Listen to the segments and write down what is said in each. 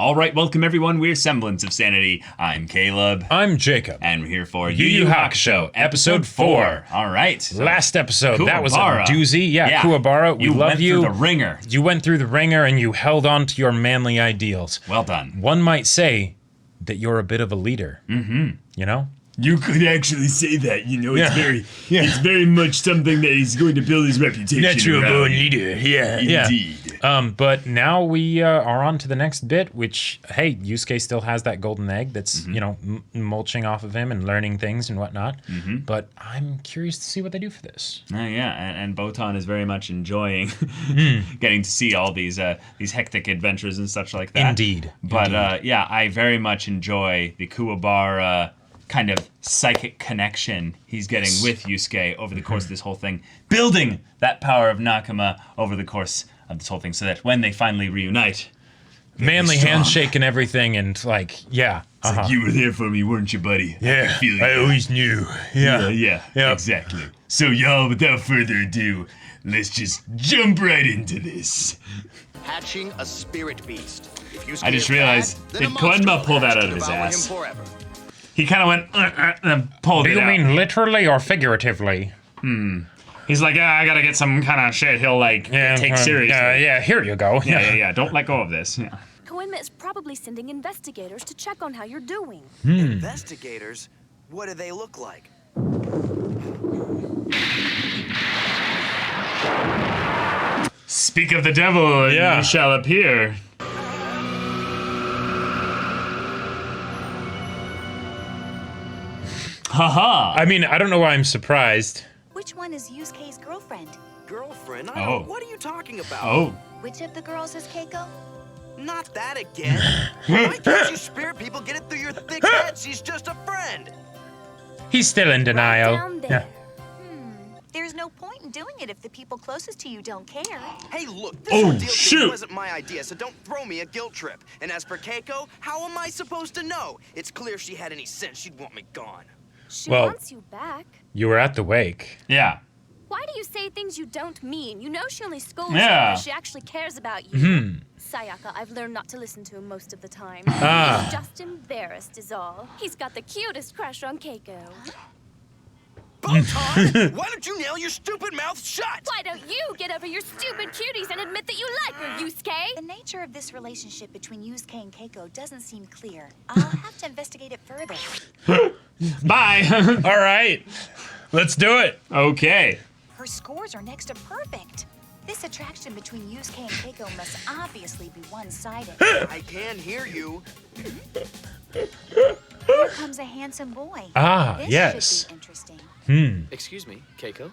All right, welcome everyone. We're Semblance of Sanity. I'm Caleb. I'm Jacob. And we're here for Yu Yu Hakusho, episode 4. All right. So Last episode, that was a Kuwabara. doozy. Yeah, Kuwabara, we love you. You went through the ringer. You went through the ringer and you held on to your manly ideals. Well done. One might say that you're a bit of a leader. Mm-hmm. You know? You could actually say that, it's very much something that he's going to build his reputation Natural around. born leader, Indeed. But now we are on to the next bit, which, hey, Yusuke still has that golden egg that's, mulching off of him and learning things and whatnot. Mm-hmm. But I'm curious to see what they do for this. And Botan is very much enjoying getting to see all these hectic adventures and such like that. Indeed. But I very much enjoy the Kuwabara kind of psychic connection he's getting with Yusuke over the course of this whole thing, building that power of Nakama over the course of this whole thing, so that when they finally reunite, manly handshake and everything, and It's like, you were there for me, weren't you, buddy? Yeah, I always knew. Yeah, exactly. So, y'all, without further ado, let's just jump right into this. Hatching a spirit beast. I just realized, did Koenma pull that out of his ass? He kind of went and pulled it out. Do you mean literally or figuratively? He's like, I gotta get some kind of shit he'll take seriously. Here you go. Yeah. Don't let go of this. Yeah. Koenma is probably sending investigators to check on how you're doing. Investigators? What do they look like? Speak of the devil, and you shall appear. Haha. I mean, I don't know why I'm surprised. Which one is Yusuke's girlfriend? Girlfriend? I don't. What are you talking about? Oh. Which of the girls is Keiko? Not that again. Why can't you spirit people get it through your thick head? She's just a friend. He's still in denial. Down there. There's no point in doing it if the people closest to you don't care. Hey, look, this ordeal thing wasn't my idea, so don't throw me a guilt trip. And as for Keiko, how am I supposed to know? It's clear if she had any sense, she'd want me gone. She Well- wants you back. You were at the wake. Yeah. Why do you say things you don't mean? You know she only scolds Yeah. you because she actually cares about you. Sayaka, I've learned not to listen to him most of the time. He's just embarrassed is all. He's got the cutest crush on Keiko. Botan, why don't you nail your stupid mouth shut? Why don't you get over your stupid cuties and admit that you like her, Yusuke? The nature of this relationship between Yusuke and Keiko doesn't seem clear. I'll have to investigate it further. Bye. All right. Let's do it. Okay. Her scores are next to perfect. This attraction between Yusuke and Keiko must obviously be one-sided. I can hear you. Here comes a handsome boy. This yes. should be interesting. Excuse me, Keiko.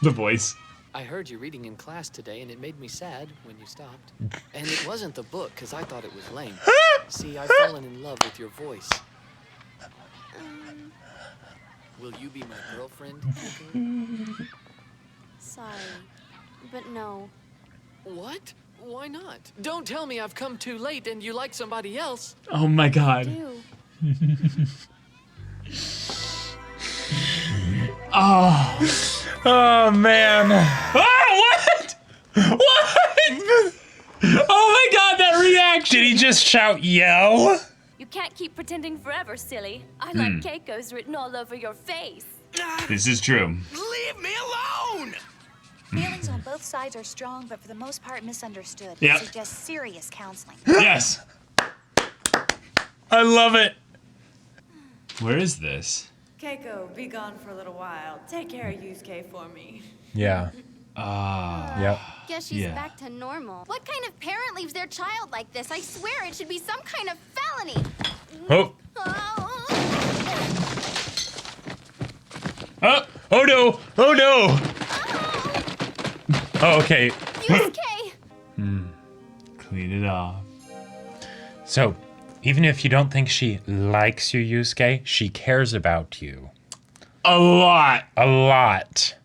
The voice. I heard you reading in class today, and it made me sad when you stopped. And it wasn't the book, because I thought it was lame. See, I've fallen in love with your voice. Will you be my girlfriend, Keiko? Sorry, but no. What? Why not? Don't tell me I've come too late and you like somebody else. Oh my god. Do. Oh, man. What? What? Oh my god, that reaction. Did he just shout yell? You can't keep pretending forever, silly. I like Keiko's written all over your face. This is true. Leave me alone! Feelings on both sides are strong, but for the most part misunderstood. Yeah. It suggests serious counseling. Yes. I love it. Where is this? Keiko, be gone for a little while. Take care of Yusuke for me. Yeah. Yep. Guess she's back to normal. What kind of parent leaves their child like this? I swear it should be some kind of felony. Oh. Oh. Oh no. Oh no. Oh, okay. Yusuke! Clean it off. So, even if you don't think she likes you, Yusuke, she cares about you. A lot. A lot.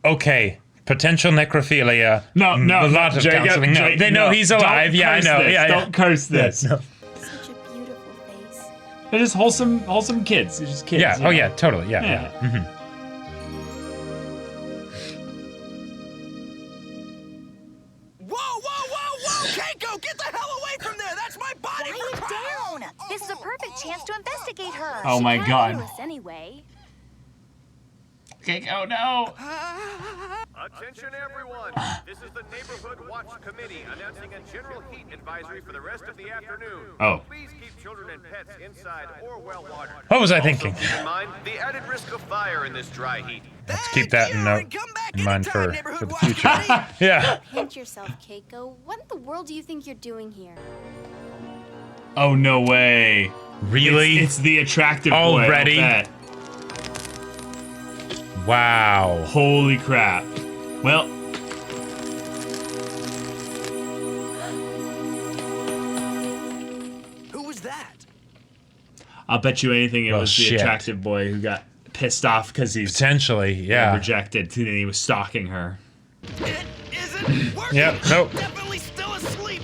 Okay, potential necrophilia. No, a lot of Jacob, counseling. No, they know he's alive. Yeah, I know. This. Yeah, Don't curse this. No. Such a beautiful face. They're just wholesome kids. They're just kids. Yeah. you Oh know? yeah. Totally. Yeah. Yeah. Yeah. Mhm. Whoa! Keiko, get the hell away from there! That's my body! Quiet down! This is a perfect chance to investigate her. Oh my Can't god. hear us anyway. Keiko, no. Attention everyone! This is the Neighborhood Watch Committee announcing a general heat advisory for the rest of the afternoon. Oh. Please keep children and pets inside or well watered. What was I Also, thinking? keep in mind the added risk of fire in this dry heat. Let's keep that in mind for the future. Yeah. Pinch yourself, Keiko. What in the world do you think you're doing here? Oh, no way. Really? It's the attractive boy. Already? I'll bet. Wow. Holy crap. Well. Who was that? I'll bet you anything it Well, was the shit. attractive boy who got pissed off because he's Potentially. Yeah. rejected and he was stalking her. It isn't working! Yep. Nope. Definitely still asleep!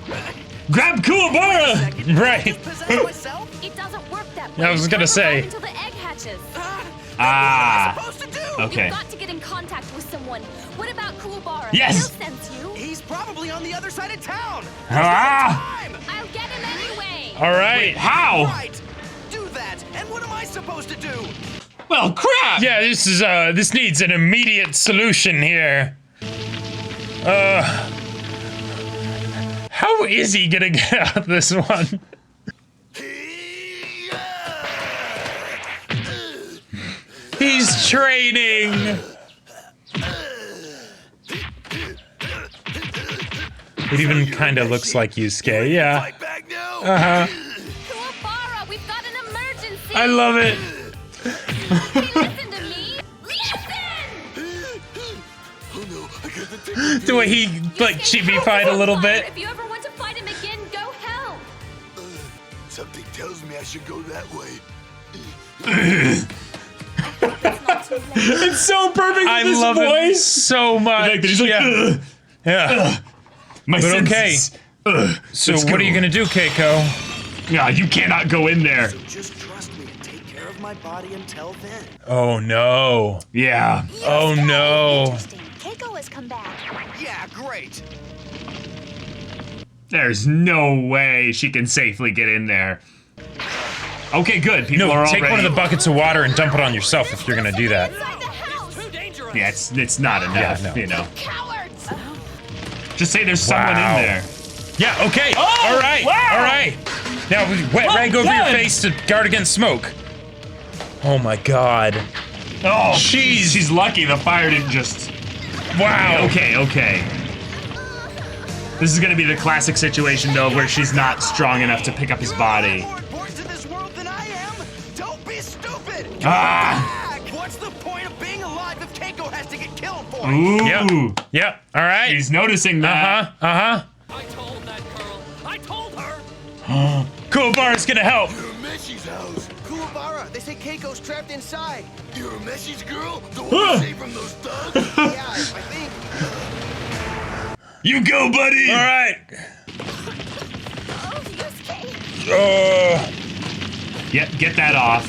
Grab Kuwabara! Right. Just possess myself? It doesn't work that way. I was gonna Never say. mind until the egg hatches. Ah. What am I supposed to do? Okay. You've got to get in contact with someone. What about Kuwabara? Yes! He'll sense you. He's probably on the other side of town. Ah! Time! I'll get him anyway. All right. Wait, how? Right. Do that. And what am I supposed to do? Well, crap! Yeah. This needs an immediate solution here. How is he gonna get out of this one? He's training. It even kind of looks like Yusuke. Yeah. Fight back now? Kuwabara, we've got an emergency. I love it. Hey, listen to me. Listen! Oh no, I got the ticket. The way he like chibi-fied a little bit. If you ever want to fight him again, go help. Something tells me I should go that way. It's so perfect. I with this love voice. it so much. Like that he's like, yeah. ugh, Yeah. my But senses. Ugh, So let's what are you go. gonna do, Keiko? Yeah, you cannot go in there. So just trust me and take care of my body until then. Oh no. Yeah. Oh no. Interesting. Keiko has come back. Yeah, great. There's no way she can safely get in there. Okay, good. People are No, take already. one of the buckets of water and dump it on yourself if you're gonna do that. Inside the house. Yeah, it's not enough. no. You know. Cowards. Just say there's someone Wow. in there. Yeah, okay. Oh, all right. wow. All right. Now wet Well rag over your done. face to guard against smoke. Oh my god. Oh, Jeez. she's lucky the fire didn't just. Wow. Okay. This is gonna be the classic situation though, where she's not strong enough to pick up his body. More important to this world than I am. Don't be stupid. Ah. Back. What's the point of being alive if Keiko has to get killed for it? Ooh. Yep. All right. He's noticing that. Uh-huh. I told that girl. I told her. Kuwabara's gonna help. Meshi's house. Kuwabara, they say Keiko's trapped inside. You're Meshi's girl? The one saved from those thugs? Yeah, I think. You go, buddy. All right. Oh, Yusuke. Yeah, get that off.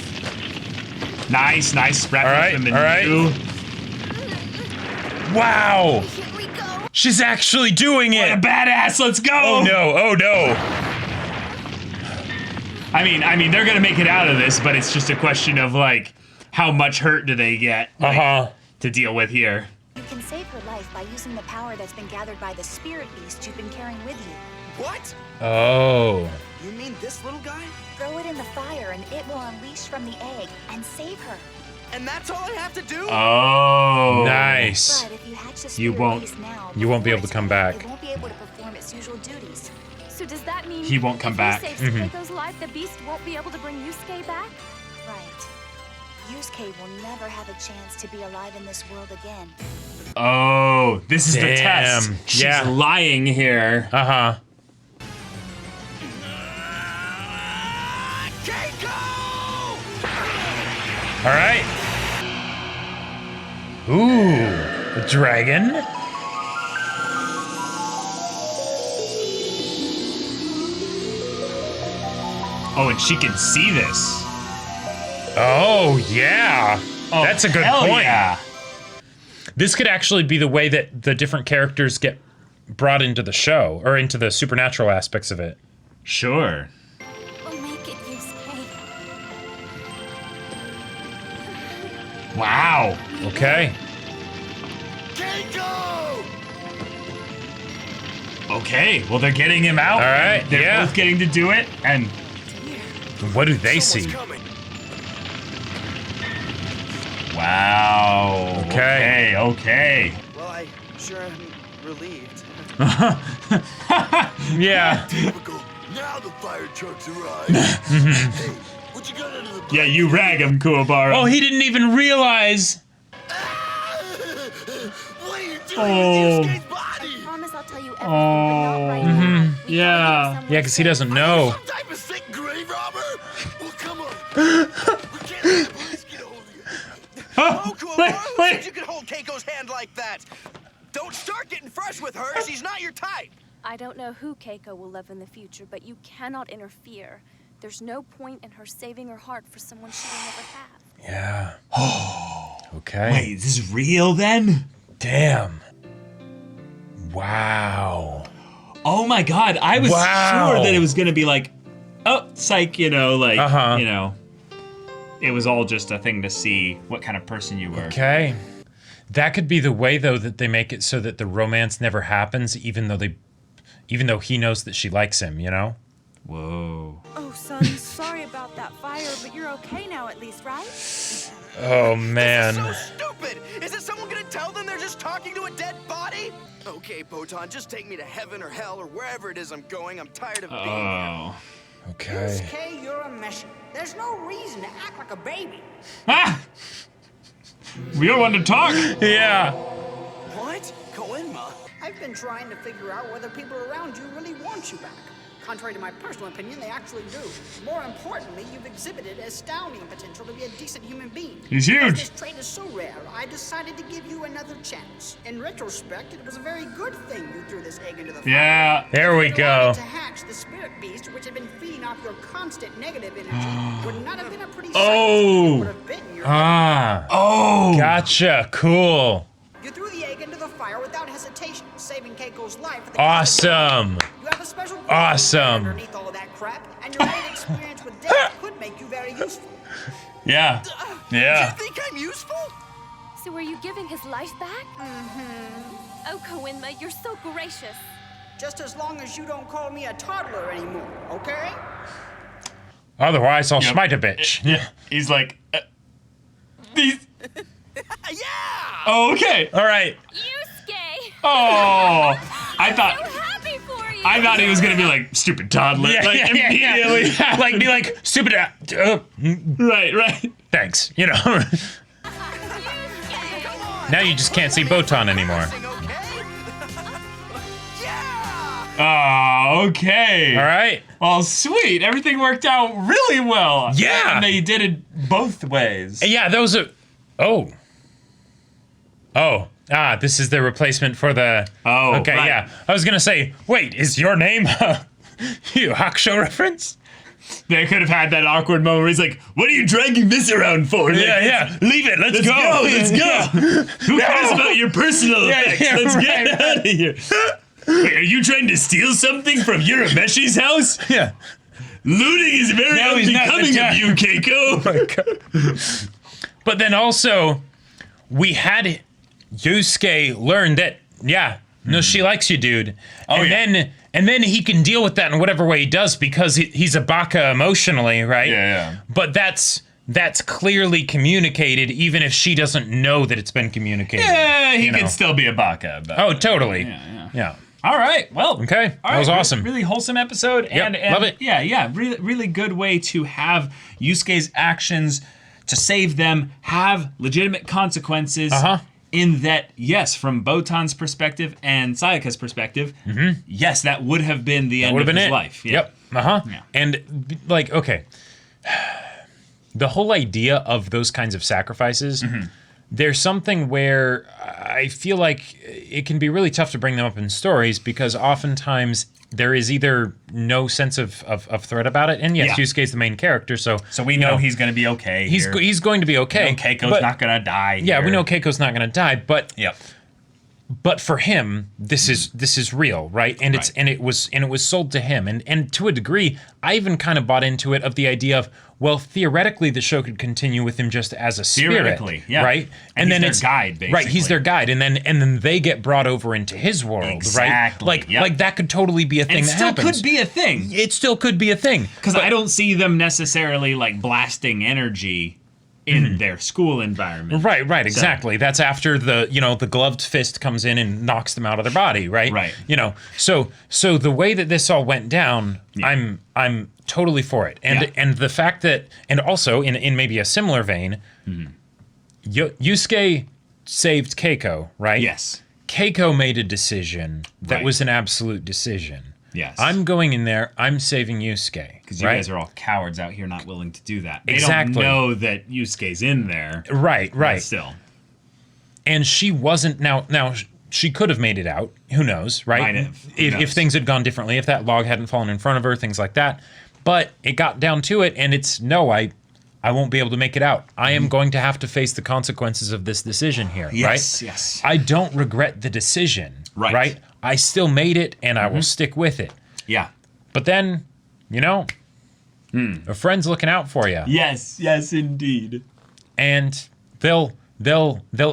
Nice. Wrap All up right, him in all right. you. Wow. Here we go. She's actually doing What a it. badass. Let's go. Oh no. Oh no. I mean, they're gonna make it out of this, but it's just a question of like, how much hurt do they get like, to deal with here? You can save her life by using the power that's been gathered by the spirit beast you've been carrying with you. What? Oh. You mean this little guy? Throw it in the fire and it will unleash from the egg and save her. And that's all I have to do? Oh. Nice. But if you hatch the You spirit won't- beast now, you won't be able to before come it's back. It won't be able to perform its usual duties. So does that mean He won't come if back. you save Keiko's life, the beast won't be able to bring Yusuke back? Right. Yusuke will never have a chance to be alive in this world again. Oh, this is the test. Damn. She's Yeah. lying here. Uh-huh. Keiko! All right. Ooh, a dragon. Oh, and she can see this. Oh, yeah. Oh, That's a good hell point. Yeah. This could actually be the way that the different characters get brought into the show, or into the supernatural aspects of it. Sure. We'll make it, Yusuke. Wow. Okay. Okay, well, they're getting him out. All right, They're yeah. both getting to do it, and What do they see? wow. Okay. Okay. Well, I sure am relieved. Yeah. Typical. Now the fire trucks arrive. Hey, what you got under the Yeah, you rag him, Kuwabara. Oh, he didn't even realize. What are you doing Oh. with Yusuke's body? Promise I'll tell you everything, but not right now. We Yeah. gotta get Yeah, because he doesn't know. Some type of sick grave robber? Well, come on. We can't let the police get a hold of you. Oh, Kuwabara, who wait. said you could hold Keiko's hand like that? Don't start getting fresh with her. She's not your type. I don't know who Keiko will love in the future, but you cannot interfere. There's no point in her saving her heart for someone she will never have. Yeah. Okay. Wait, is this real then? Damn. Wow. Oh my god, I was Wow. sure that it was gonna be like, oh, psych, you know, like, Uh-huh. you know, it was all just a thing to see what kind of person you were. Okay. That could be the way, though, that they make it so that the romance never happens, even though he knows that she likes him, you know? Whoa. Oh, son, sorry about that fire, but you're okay now at least, right? Oh, man. This is so stupid. Is it someone gonna tell them they're just talking to a dead body? Okay, Botan, just take me to heaven or hell or wherever it is I'm going. I'm tired of being here. Oh. Okay. Yusuke, you're a messer. There's no reason to act like a baby. Ah! We don't want to talk. Yeah. What? Koenma? I've been trying to figure out whether people around you really want you back. Contrary to my personal opinion, they actually do. More importantly, you've exhibited astounding potential to be a decent human being. He's Because huge. this trait is so rare, I decided to give you another chance. In retrospect, it was a very good thing you threw this egg into the fire. Yeah. There we If you allowed go. it to hatch, the spirit beast, which had been feeding off your constant negative energy, would not have been a pretty sight. Oh. It would have bitten your Ah. Oh. Gotcha. Cool. You threw the egg into the fire without hesitation, saving Keiko's life. At the cost of Awesome. you have a special Awesome. underneath all that crap, and your late experience with death could make you very useful. Yeah. Yeah. You think I'm useful? So are you giving his life back? Mm-hmm. Oh, Koenma, you're so gracious. Just as long as you don't call me a toddler anymore, okay? Otherwise, I'll Yep. smite a bitch. Yeah. He's like, these. Yeah! Oh, okay. All right. Yusuke! Oh. I So thought. happy for you! I thought he was gonna be like stupid toddler, like immediately. Like, be like, stupid. Right. Thanks. You know. Now you just can't see Botan anymore. Oh, okay. All right. Well, sweet. Everything worked out really well. Yeah. And they did it both ways. Yeah, those are. Oh. Oh. Ah, this is the replacement for the. Oh, Okay, right. yeah. I was gonna say, wait, is your name Yuu Hakusho reference? They could have had that awkward moment where he's like, "What are you dragging this around for?" Like, Yeah. Leave it. Let's go. Let's go. Who cares about your personal Yeah, effects? yeah, Let's get right. out of here. Wait, are you trying to steal something from Urameshi's house? Yeah. Looting is very No, he's not the unbecoming type. of you, Keiko. But then also, we had Yusuke learn that, yeah, no, she likes you, dude. And then he can deal with that in whatever way he does because he's a baka emotionally, right? Yeah. But that's clearly communicated, even if she doesn't know that it's been communicated. Yeah, he you know. could still be a baka. But Oh, totally. Yeah. All right. Well. Okay. All That was right, awesome. Really wholesome episode. Yep, And love it. Yeah. Really good way to have Yusuke's actions to save them have legitimate consequences. Uh-huh. In that, yes, from Botan's perspective and Sayaka's perspective, yes, that would have been the end of his life. Yeah. Yep. Uh-huh. Yeah. And, like, okay. The whole idea of those kinds of sacrifices there's something where I feel like it can be really tough to bring them up in stories because oftentimes there is either no sense of threat about it, and yes, Yusuke's the main character, so we know he's going to be okay. He's going to be okay. We know Keiko's not going to die. Yeah, we know Keiko's not going to die, but yep. But for him, this is real, right? And it was sold to him, and to a degree, I even kind of bought into it of the idea of, well, theoretically, the show could continue with him just as a spirit, right? And then it's their guide, basically. Right, he's their guide, and then they get brought over into his world, right? Like that could totally be a thing that happens. It still could be a thing. It still could be a thing because I don't see them necessarily like blasting energy in their school environment. Right, exactly. So, that's after the gloved fist comes in and knocks them out of their body, right? Right. So the way that this all went down, I'm totally for it. And the fact that, and also in maybe a similar vein, Yusuke saved Keiko, right? Yes. Keiko made a decision that was an absolute decision. Yes. I'm going in there, I'm saving Yusuke. Because you guys are all cowards out here not willing to do that. They Exactly. don't know that Yusuke's in there. Right. But still. And she wasn't, now she could have made it out. Who knows, right? Might have. If things had gone differently, if that log hadn't fallen in front of her, things like that. But it got down to it, and it's, no, I won't be able to make it out. I am going to have to face the consequences of this decision here, right? Yes. I don't regret the decision, right? I still made it, and I will stick with it. Yeah. But then, a friend's looking out for you. Yes, indeed. And they'll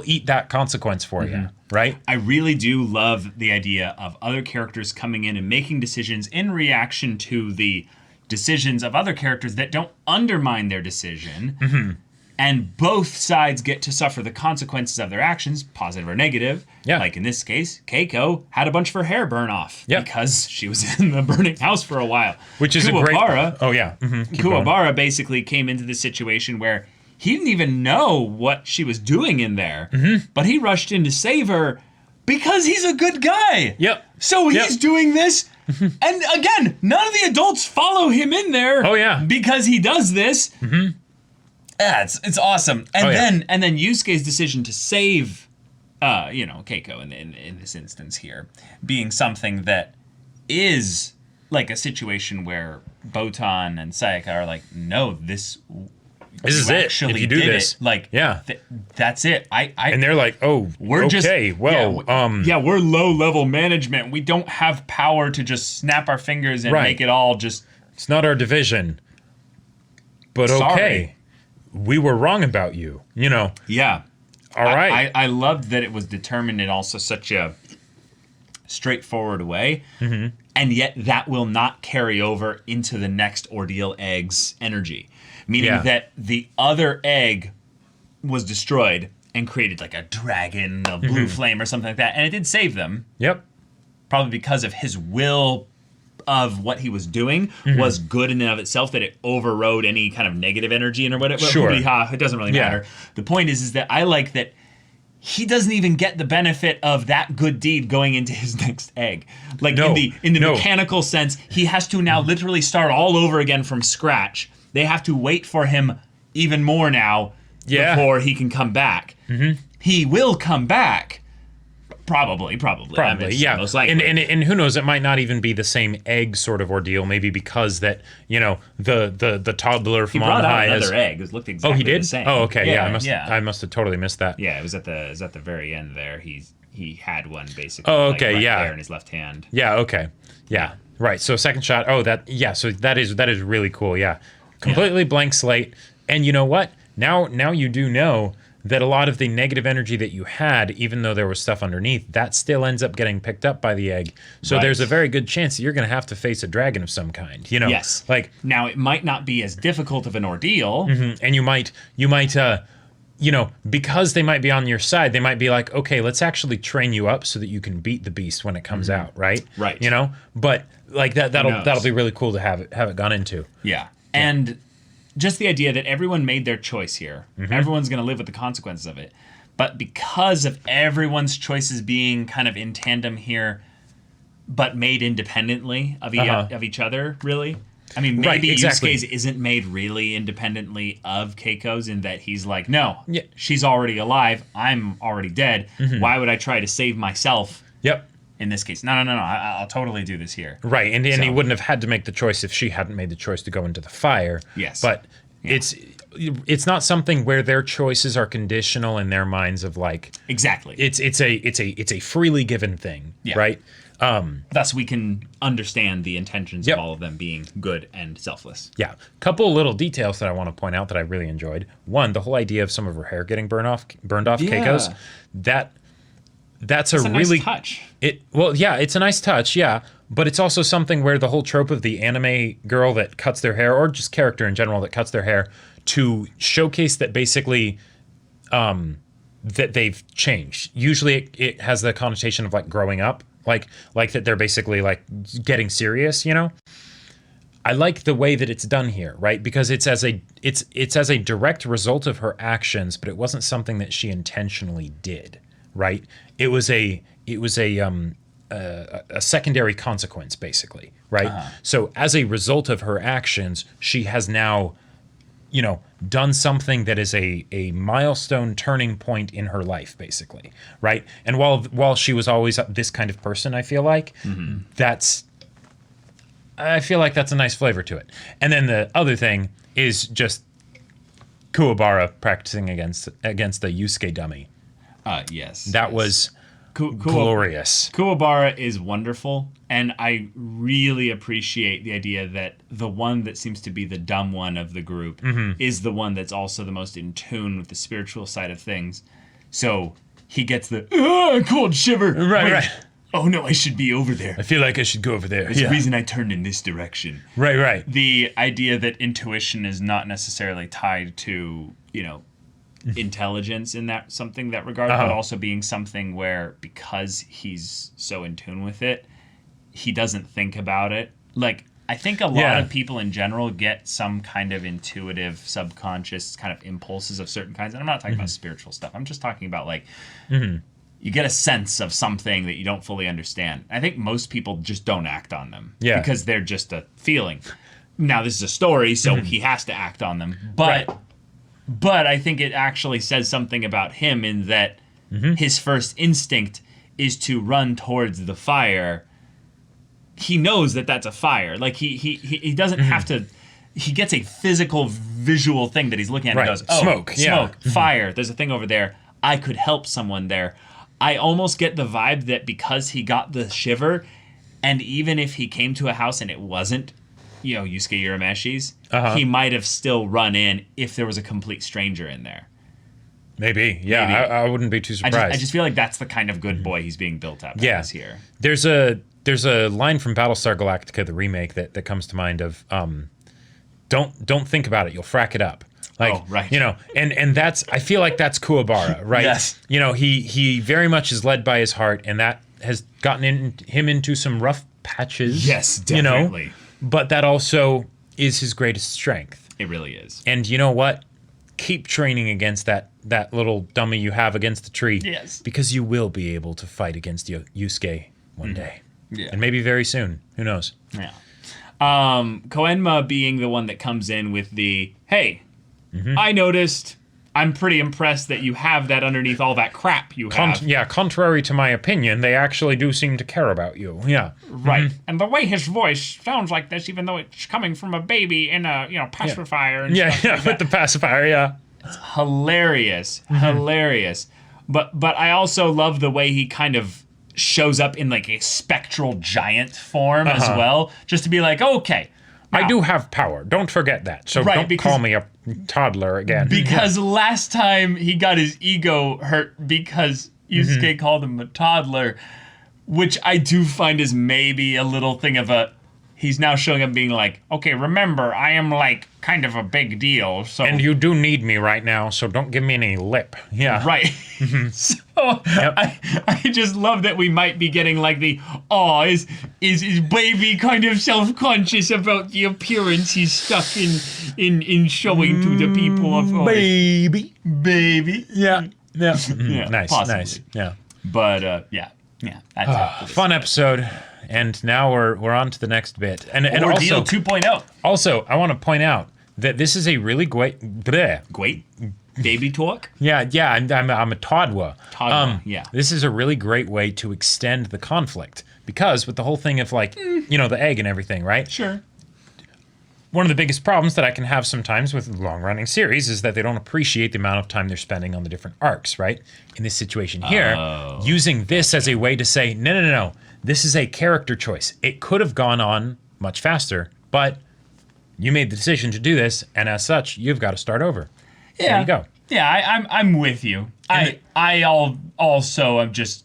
eat that consequence for you, right? I really do love the idea of other characters coming in and making decisions in reaction to the decisions of other characters that don't undermine their decision. And both sides get to suffer the consequences of their actions, positive or negative. Yeah. Like in this case, Keiko had a bunch of her hair burn off because she was in the burning house for a while. Which is Kuwabara, a great... Oh, yeah. Kuwabara basically came into the situation where he didn't even know what she was doing in there, but he rushed in to save her because he's a good guy. Yep. So he's doing this, and again, none of the adults follow him in there. Oh, yeah. Because he does this. Yeah, it's awesome. And Oh, then Yusuke's decision to save Keiko in this instance here being something that is like a situation where Botan and Sayaka are like, no, this is it. If you do this, that's it. And they're like, oh, we're okay, we're low level management. We don't have power to just snap our fingers and make it all just. It's not our division. But okay, we were wrong about you. Yeah. All right. I loved that it was determined in also such a straightforward way. And yet that will not carry over into the next Ordeal Egg's energy. Meaning that the other egg was destroyed and created like a dragon, a blue flame or something like that. And it did save them. Yep. Probably because of his will of what he was doing was good in and of itself, that it overrode any kind of negative energy or whatever. Sure. It doesn't really matter. The point is that I like that he doesn't even get the benefit of that good deed going into his next egg. Like in the mechanical sense, he has to now literally start all over again from scratch. They have to wait for him even more now before he can come back. He will come back. Probably. I mean, yeah. Most likely. And who knows? It might not even be the same egg sort of ordeal. Maybe because that the toddler from on high has another egg. It looked exactly the same. Oh, okay. I must have totally missed that. Yeah, it was at the very end there. He had one basically. Oh, okay. There in his left hand. Yeah. Okay. Yeah. Right. So second shot. Oh, that. Yeah. So that is really cool. Yeah. Completely blank slate. And you know what? Now you do know that a lot of the negative energy that you had, even though there was stuff underneath, that still ends up getting picked up by the egg. So there's a very good chance that you're going to have to face a dragon of some kind. Yes. Like now, it might not be as difficult of an ordeal, and you might, because they might be on your side, they might be like, okay, let's actually train you up so that you can beat the beast when it comes out, right? Right. But like that'll be really cool to have it gone into. Yeah. And just the idea that everyone made their choice here. Everyone's going to live with the consequences of it. But because of everyone's choices being kind of in tandem here, but made independently of each other, really, I mean, maybe Right, exactly. Yusuke's isn't made really independently of Keiko's in that he's like, no, Yeah. she's already alive. I'm already dead. Why would I try to save myself? Yep. In this case, no. I'll totally do this here. Right, and he So- wouldn't have had to make the choice if she hadn't made the choice to go into the fire. Yes. But it's not something where their choices are conditional in their minds of like Exactly. it's a freely given thing, Yeah. right? Thus, we can understand the intentions Yep. of all of them being good and selfless. Yeah. Couple little details that I want to point out that I really enjoyed. One, the whole idea of some of her hair getting burned off Keiko's. That's a really nice touch. It's a nice touch, yeah. But it's also something where the whole trope of the anime girl that cuts their hair, or just character in general that cuts their hair, to showcase that basically that they've changed. Usually it has the connotation of like growing up, like that they're basically like getting serious, you know? I like the way that it's done here, right? Because it's as a direct result of her actions, but it wasn't something that she intentionally did, right? It was a secondary consequence, basically, right? So as a result of her actions, she has now, done something that is a milestone turning point in her life, basically, right? And while she was always this kind of person, I feel like I feel like that's a nice flavor to it. And then the other thing is just Kuwabara practicing against the Yusuke dummy. Yes. That was glorious. Kuwabara is wonderful, and I really appreciate the idea that the one that seems to be the dumb one of the group is the one that's also the most in tune with the spiritual side of things. So he gets the cold shiver. Right. Oh no, I should be over there. I feel like I should go over there. There's a reason I turned in this direction. Right. The idea that intuition is not necessarily tied to, intelligence in that regard, but also being something where because he's so in tune with it, he doesn't think about it. Like, I think a lot of people in general get some kind of intuitive, subconscious kind of impulses of certain kinds. And I'm not talking about spiritual stuff. I'm just talking about like, you get a sense of something that you don't fully understand. I think most people just don't act on them because they're just a feeling. Now, this is a story, so he has to act on them. But I think it actually says something about him in that his first instinct is to run towards the fire. He knows that that's a fire. Like, he doesn't have to... He gets a physical, visual thing that he's looking at and goes, oh, smoke, fire. There's a thing over there. I could help someone there. I almost get the vibe that because he got the shiver, and even if he came to a house and it wasn't, Yusuke Urameshi's, he might have still run in if there was a complete stranger in there. Maybe. I wouldn't be too surprised. I just feel like that's the kind of good boy he's being built up as here. There's a line from Battlestar Galactica, the remake, that comes to mind of don't think about it, you'll frack it up. Like, and that's, I feel like that's Kuwabara, right? Yes. He very much is led by his heart, and that has gotten him into some rough patches. Yes, definitely. But that also is his greatest strength. It really is. And you know what? Keep training against that little dummy you have against the tree. Yes. Because you will be able to fight against Yusuke one day. Yeah. And maybe very soon. Who knows? Yeah. Koenma being the one that comes in with the, hey, I noticed, I'm pretty impressed that you have that underneath all that crap you have. Contrary to my opinion, they actually do seem to care about you. Yeah. Right. And the way his voice sounds like this, even though it's coming from a baby in a, pacifier and stuff like with the pacifier, It's hilarious. Hilarious. But I also love the way he kind of shows up in like a spectral giant form as well, just to be like, okay, now, I do have power. Don't forget that. So don't call me a toddler again. Because last time he got his ego hurt because Yusuke called him a toddler, which I do find is maybe a little thing of a... He's now showing up being like, okay, remember, I am like kind of a big deal. So and you do need me right now, so don't give me any lip. Yeah. Right. So I just love that we might be getting like the, is baby kind of self-conscious about the appearance he's stuck in showing to the people of Baby. Yeah. Nice. Possibly. Nice. Yeah. But that's it. Fun episode. and now we're on to the next bit. And Ordeal also 2.0. Also, I want to point out that this is a really great baby talk. Yeah, I'm a toddler. Yeah. This is a really great way to extend the conflict because with the whole thing of like, the egg and everything, right? Sure. One of the biggest problems that I can have sometimes with long-running series is that they don't appreciate the amount of time they're spending on the different arcs, right? In this situation here, using this as a way to say, no, this is a character choice. It could have gone on much faster, but you made the decision to do this, and as such, you've got to start over. Yeah. There you go. Yeah, I'm with you. I'm just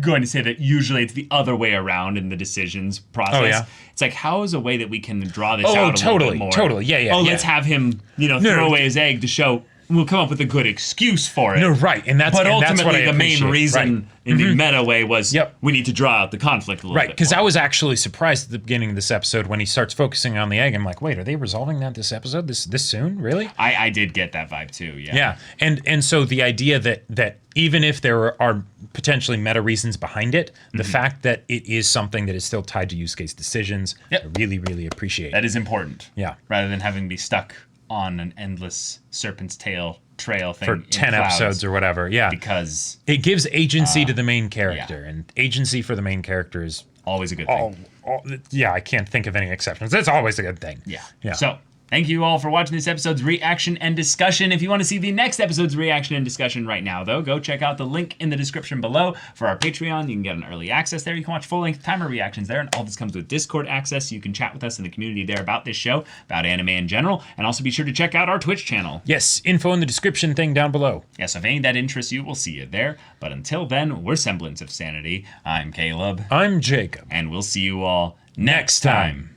going to say that usually it's the other way around in the decisions process. Oh, yeah. It's like, how is a way that we can draw this out a little bit more? Totally. Yeah. Let's have him, throw away his egg to show we'll come up with a good excuse for it. No, right. But ultimately, the main reason in the meta way was we need to draw out the conflict a little bit. Right, because I was actually surprised at the beginning of this episode when he starts focusing on the egg. I'm like, wait, are they resolving that this episode? This soon? Really? I did get that vibe too, yeah. Yeah, and so the idea that even if there are potentially meta reasons behind it, the fact that it is something that is still tied to Yusuke's decisions, I really, really appreciate. That is important. Yeah. Rather than having to be stuck on an endless serpent's tail trail thing for 10 episodes or whatever. Yeah. Because it gives agency to the main character, and agency for the main character is always a good thing. I can't think of any exceptions. It's always a good thing. Yeah. So, thank you all for watching this episode's reaction and discussion. If you want to see the next episode's reaction and discussion right now, though, go check out the link in the description below for our Patreon. You can get an early access there. You can watch full-length timer reactions there, and all this comes with Discord access, so you can chat with us in the community there about this show, about anime in general, and also be sure to check out our Twitch channel. Yes, info in the description thing down below. Yes, if any that interests you, we'll see you there. But until then, we're Semblance of Sanity. I'm Caleb. I'm Jacob. And we'll see you all next time.